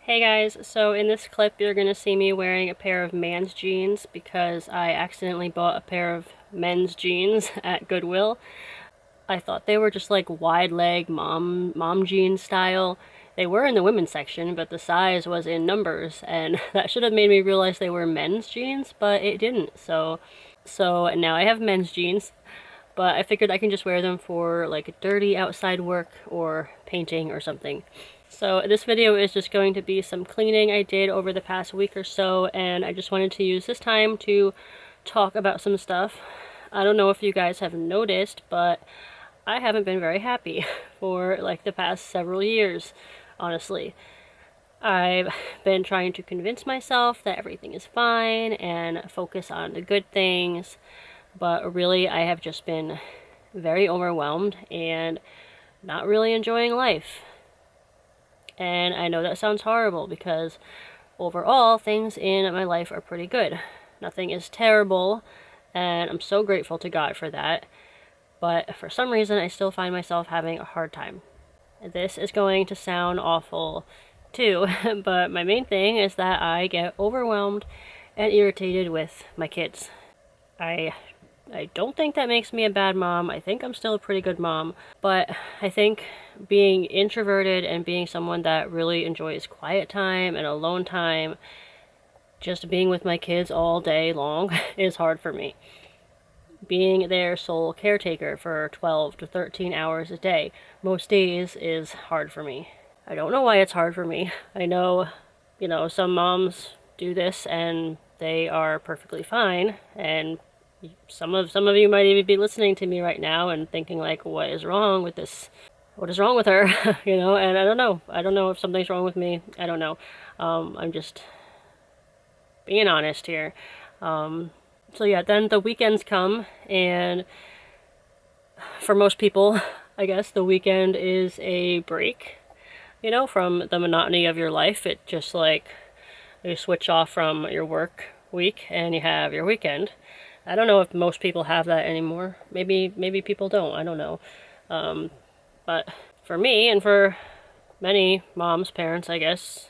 Hey guys, so in this clip you're going to see me wearing a pair of man's jeans because I accidentally bought a pair of men's jeans at Goodwill. I thought they were just like wide leg mom jeans style. They were in the women's section, but the size was in numbers, and that should have made me realize they were men's jeans, but it didn't. So now I have men's jeans, but I figured I can just wear them for like dirty outside work or painting or something. So this video is just going to be some cleaning I did over the past week or so, and I just wanted to use this time to talk about some stuff. I don't know if you guys have noticed, but I haven't been very happy for like the past several years, honestly. I've been trying to convince myself that everything is fine and focus on the good things, but really I have just been very overwhelmed and not really enjoying life. And I know that sounds horrible because overall things in my life are pretty good. Nothing is terrible, and I'm so grateful to God for that. But for some reason I still find myself having a hard time. This is going to sound awful too, but my main thing is that I get overwhelmed and irritated with my kids. I don't think that makes me a bad mom. I think I'm still a pretty good mom. But I think being introverted and being someone that really enjoys quiet time and alone time, just being with my kids all day long is hard for me. Being their sole caretaker for 12 to 13 hours a day, most days, is hard for me. I don't know why it's hard for me. I know, some moms do this and they are perfectly fine, and some of you might even be listening to me right now and thinking like, what is wrong with this? What is wrong with her? And I don't know. I don't know if something's wrong with me. I don't know. I'm just being honest here. So yeah, then the weekends come, and for most people, I guess the weekend is a break, from the monotony of your life. It just like you switch off from your work week and you have your weekend. I don't know if most people have that anymore. Maybe people don't. I don't know. But for me and for many moms, parents, I guess,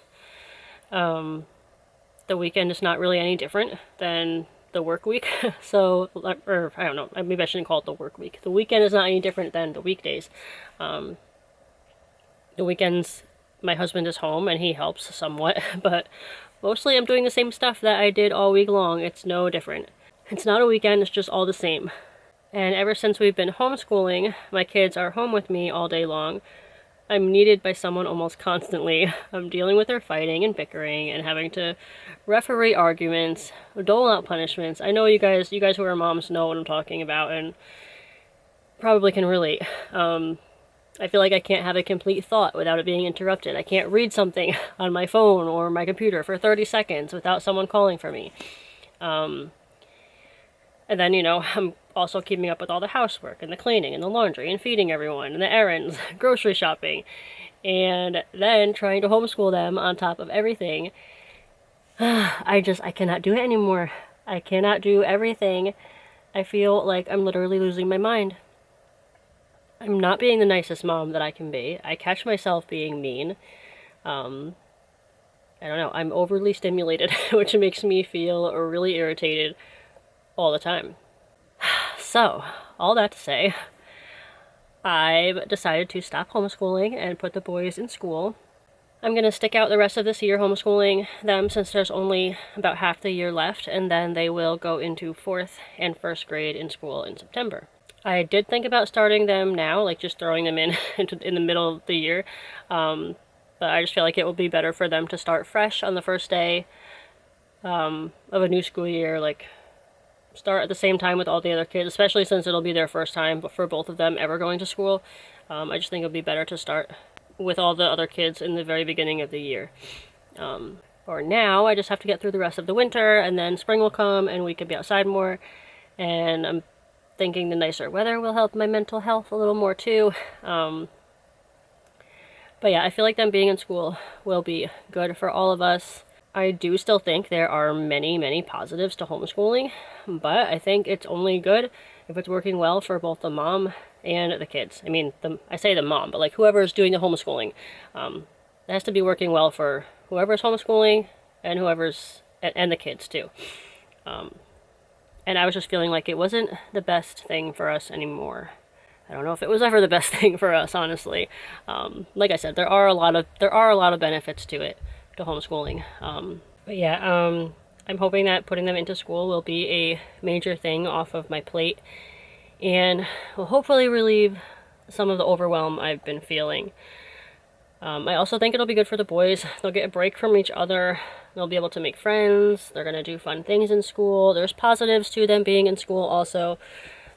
the weekend is not really any different than the work week. So, or I don't know. Maybe I shouldn't call it the work week. The weekend is not any different than the weekdays. The weekends, my husband is home and he helps somewhat, but mostly I'm doing the same stuff that I did all week long. It's no different. It's not a weekend, it's just all the same. And ever since we've been homeschooling, my kids are home with me all day long. I'm needed by someone almost constantly. I'm dealing with their fighting and bickering and having to referee arguments, dole out punishments. I know you guys who are moms know what I'm talking about and probably can relate. I feel like I can't have a complete thought without it being interrupted. I can't read something on my phone or my computer for 30 seconds without someone calling for me. And then, I'm also keeping up with all the housework and the cleaning and the laundry and feeding everyone and the errands, grocery shopping, and then trying to homeschool them on top of everything. I cannot do it anymore. I cannot do everything. I feel like I'm literally losing my mind. I'm not being the nicest mom that I can be. I catch myself being mean. I don't know. I'm overly stimulated, which makes me feel really irritated all the time. So, all that to say, I've decided to stop homeschooling and put the boys in school. I'm going to stick out the rest of this year homeschooling them since there's only about half the year left, and then they will go into 4th and 1st grade in school in September. I did think about starting them now, like just throwing them in the middle of the year, but I just feel like it will be better for them to start fresh on the first day of a new school year, like start at the same time with all the other kids, especially since it'll be their first time for both of them ever going to school. I just think it'll be better to start with all the other kids in the very beginning of the year. For now, I just have to get through the rest of the winter, and then spring will come and we can be outside more, and I'm thinking the nicer weather will help my mental health a little more too. But yeah, I feel like them being in school will be good for all of us. I do still think there are many positives to homeschooling, but I think it's only good if it's working well for both the mom and the kids. I mean, I say the mom, but like whoever is doing the homeschooling. It has to be working well for whoever's homeschooling and and the kids too. And I was just feeling like it wasn't the best thing for us anymore. I don't know if it was ever the best thing for us, honestly. Like I said, there are a lot of benefits to it, to homeschooling. But yeah, I'm hoping that putting them into school will be a major thing off of my plate, and will hopefully relieve some of the overwhelm I've been feeling. I also think it'll be good for the boys. They'll get a break from each other. They'll be able to make friends. They're going to do fun things in school. There's positives to them being in school also.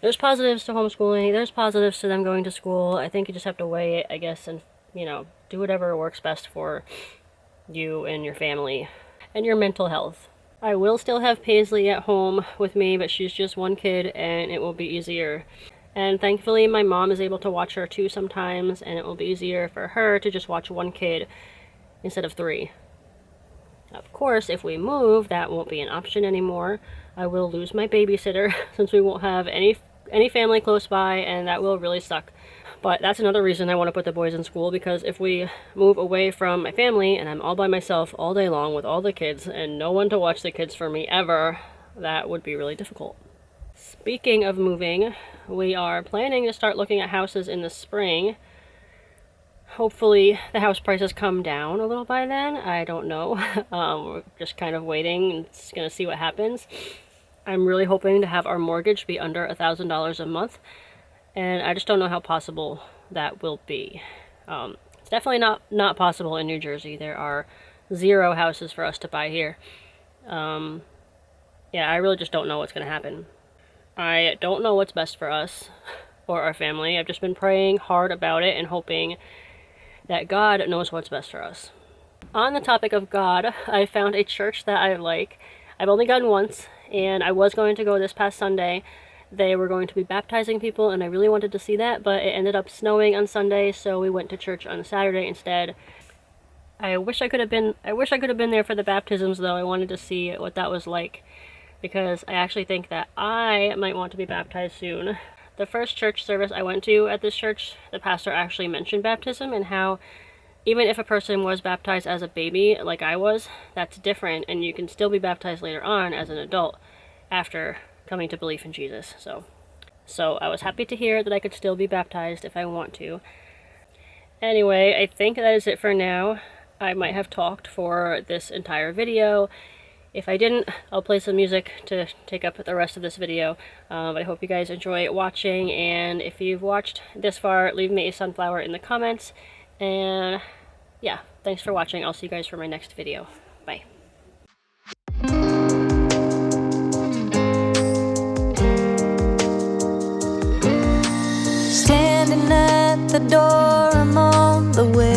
There's positives to homeschooling. There's positives to them going to school. I think you just have to weigh it, I guess, and, do whatever works best for you and your family and your mental health. I will still have Paisley at home with me, but she's just one kid and it will be easier. And thankfully my mom is able to watch her too sometimes, and it will be easier for her to just watch one kid instead of 3. Of course, if we move, that won't be an option anymore. I will lose my babysitter since we won't have any family close by, and that will really suck. But that's another reason I want to put the boys in school, because if we move away from my family and I'm all by myself all day long with all the kids and no one to watch the kids for me ever, that would be really difficult. Speaking of moving, we are planning to start looking at houses in the spring. Hopefully the house prices come down a little by then. I don't know. We're just kind of waiting and just gonna see what happens. I'm really hoping to have our mortgage be under $1,000 a month, and I just don't know how possible that will be. It's definitely not possible in New Jersey. There are 0 houses for us to buy here. Yeah, I really just don't know what's gonna happen. I don't know what's best for us or our family. I've just been praying hard about it and hoping that God knows what's best for us. On the topic of God, I found a church that I like. I've only gone once, and I was going to go this past Sunday. They were going to be baptizing people, and I really wanted to see that, but it ended up snowing on Sunday, so we went to church on Saturday instead. I wish I could have been there for the baptisms, though. I wanted to see what that was like, because I actually think that I might want to be baptized soon. The first church service I went to at this church, the pastor actually mentioned baptism and how even if a person was baptized as a baby, like I was, that's different, and you can still be baptized later on as an adult after coming to belief in Jesus. So I was happy to hear that I could still be baptized if I want to. Anyway, I think that is it for now. I might have talked for this entire video. If I didn't, I'll play some music to take up the rest of this video. I hope you guys enjoy watching, and if you've watched this far, leave me a sunflower in the comments. And yeah, thanks for watching. I'll see you guys for my next video. Bye. Standing at the door, I'm on the way.